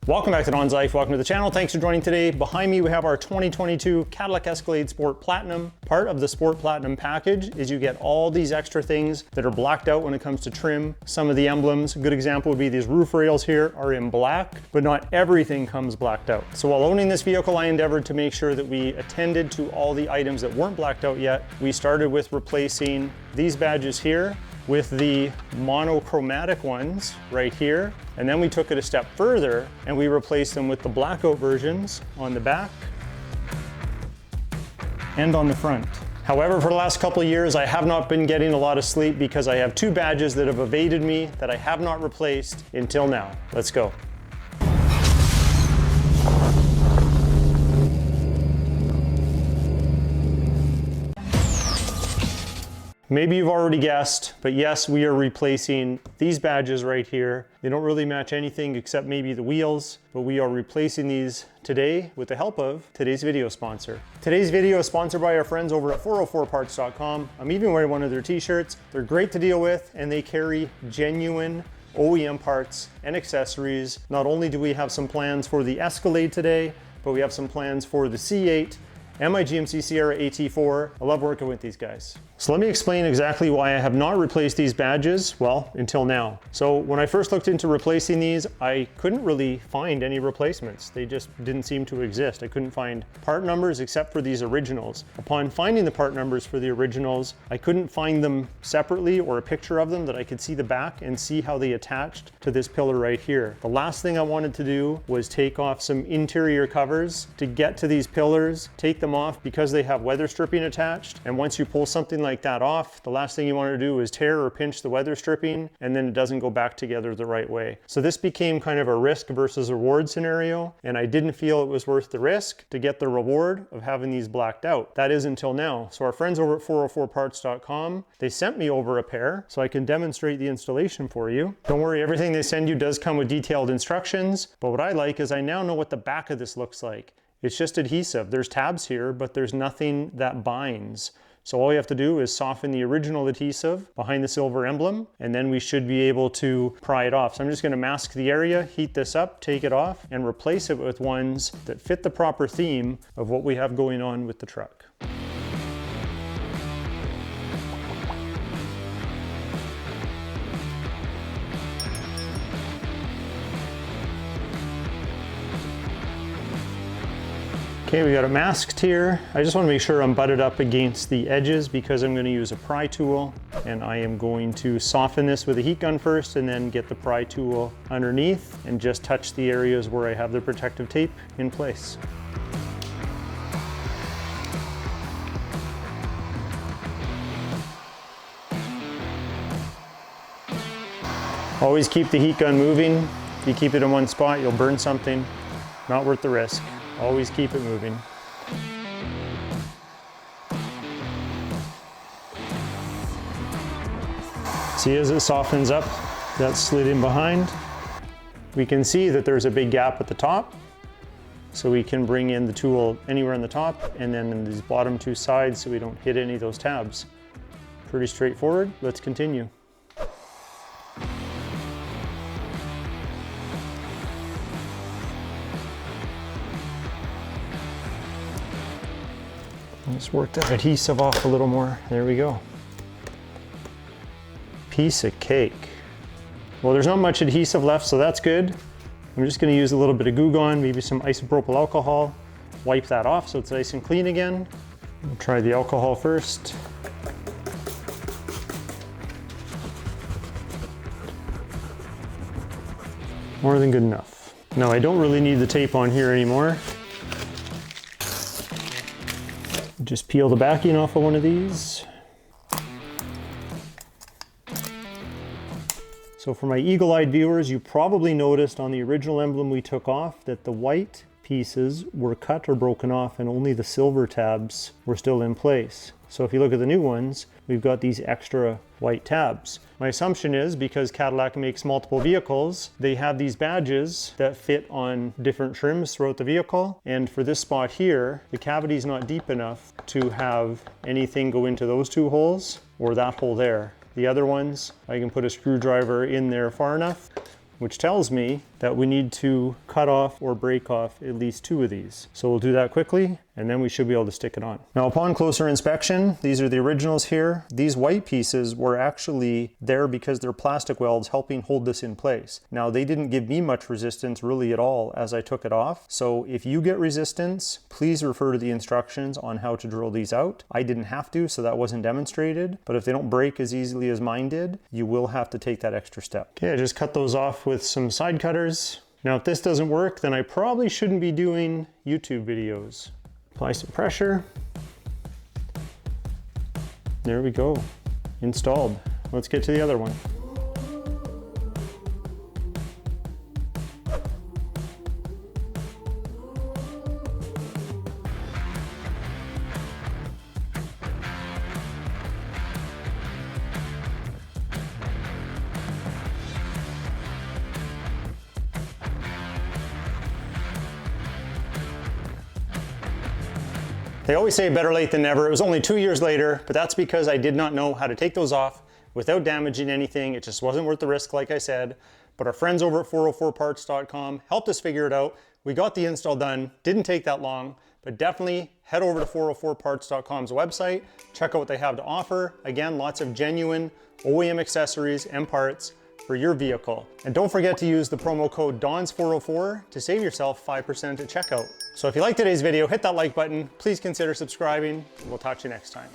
Welcome back to Don's Life. Welcome to the channel. Thanks for joining today. Behind me, we have our 2022 Cadillac Escalade Sport Platinum. Part of the Sport Platinum package is you get all these extra things that are blacked out when it comes to trim. Some of the emblems, a good example would be these roof rails here are in black, but not everything comes blacked out. So while owning this vehicle, I endeavored to make sure that we attended to all the items that weren't blacked out yet. We started with replacing these badges here with the monochromatic ones right here. And then we took it a step further and we replaced them with the blackout versions on the back and on the front. However, for the last couple of years, I have not been getting a lot of sleep because I have two badges that have evaded me that I have not replaced until now. Let's go. Maybe you've already guessed, but yes, we are replacing these badges right here. They don't really match anything except maybe the wheels, but we are replacing these today with the help of today's video sponsor. Today's video is sponsored by our friends over at 404parts.com. I'm even wearing one of their t-shirts. They're great to deal with and they carry genuine OEM parts and accessories. Not only do we have some plans for the Escalade today, but we have some plans for the C8 and my GMC Sierra AT4. I love working with these guys. So let me explain exactly why I have not replaced these badges, well, until now. So when I first looked into replacing these, I couldn't really find any replacements. They just didn't seem to exist. I couldn't find part numbers except for these originals. Upon finding the part numbers for the originals, I couldn't find them separately or a picture of them that I could see the back and see how they attached to this pillar right here. The last thing I wanted to do was take off some interior covers to get to these pillars, take them off because they have weather stripping attached. And once you pull something like that off, the last thing you want to do is tear or pinch the weather stripping and then it doesn't go back together the right way. So this became kind of a risk versus reward scenario, and I didn't feel it was worth the risk to get the reward of having these blacked out. That is until now. So our friends over at 404parts.com, they sent me over a pair so I can demonstrate the installation for you. Don't worry, everything they send you does come with detailed instructions, but what I like is I now know what the back of this looks like. It's just adhesive. There's tabs here, but there's nothing that binds. So all you have to do is soften the original adhesive behind the silver emblem, and then we should be able to pry it off. So I'm just going to mask the area, heat this up, take it off, and replace it with ones that fit the proper theme of what we have going on with the truck. Okay, we got it masked here. I just want to make sure I'm butted up against the edges because I'm going to use a pry tool, and I am going to soften this with a heat gun first and then get the pry tool underneath and just touch the areas where I have the protective tape in place. Always keep the heat gun moving. If you keep it in one spot, you'll burn something. Not worth the risk. Always keep it moving. See, as it softens up, that's slid in behind. We can see that there's a big gap at the top. So we can bring in the tool anywhere on the top and then in these bottom two sides so we don't hit any of those tabs. Pretty straightforward. Let's continue. Just work that adhesive off a little more. There we go. Piece of cake. Well, there's not much adhesive left, so that's good. I'm just going to use a little bit of Goo Gone, maybe some isopropyl alcohol. Wipe that off so it's nice and clean again. We'll try the alcohol first. More than good enough. Now, I don't really need the tape on here anymore. Just peel the backing off of one of these. So for my eagle-eyed viewers, you probably noticed on the original emblem we took off that the white pieces were cut or broken off and only the silver tabs were still in place. So if you look at the new ones, we've got these extra white tabs. My assumption is because Cadillac makes multiple vehicles, they have these badges that fit on different trims throughout the vehicle. And for this spot here, the cavity is not deep enough to have anything go into those two holes or that hole there. The other ones, I can put a screwdriver in there far enough, which tells me that we need to cut off or break off at least 2 of these. So we'll do that quickly, and then we should be able to stick it on. Now, upon closer inspection, these are the originals here. These white pieces were actually there because they're plastic welds helping hold this in place. Now, they didn't give me much resistance really at all as I took it off. So if you get resistance, please refer to the instructions on how to drill these out. I didn't have to, so that wasn't demonstrated. But if they don't break as easily as mine did, you will have to take that extra step. Okay, I just cut those off with some side cutters. Now, if this doesn't work, then I probably shouldn't be doing YouTube videos. Apply some pressure. There we go, installed. Let's get to the other one. They always say better late than never. It was only 2 years later, but that's because I did not know how to take those off without damaging anything. It just wasn't worth the risk, like I said. But our friends over at 404parts.com helped us figure it out. We got the install done. Didn't take that long, but definitely head over to 404parts.com's website. Check out what they have to offer. Again, lots of genuine OEM accessories and parts for your vehicle. And don't forget to use the promo code DONS404 to save yourself 5% at checkout. So if you liked today's video, hit that like button. Please consider subscribing. We'll talk to you next time.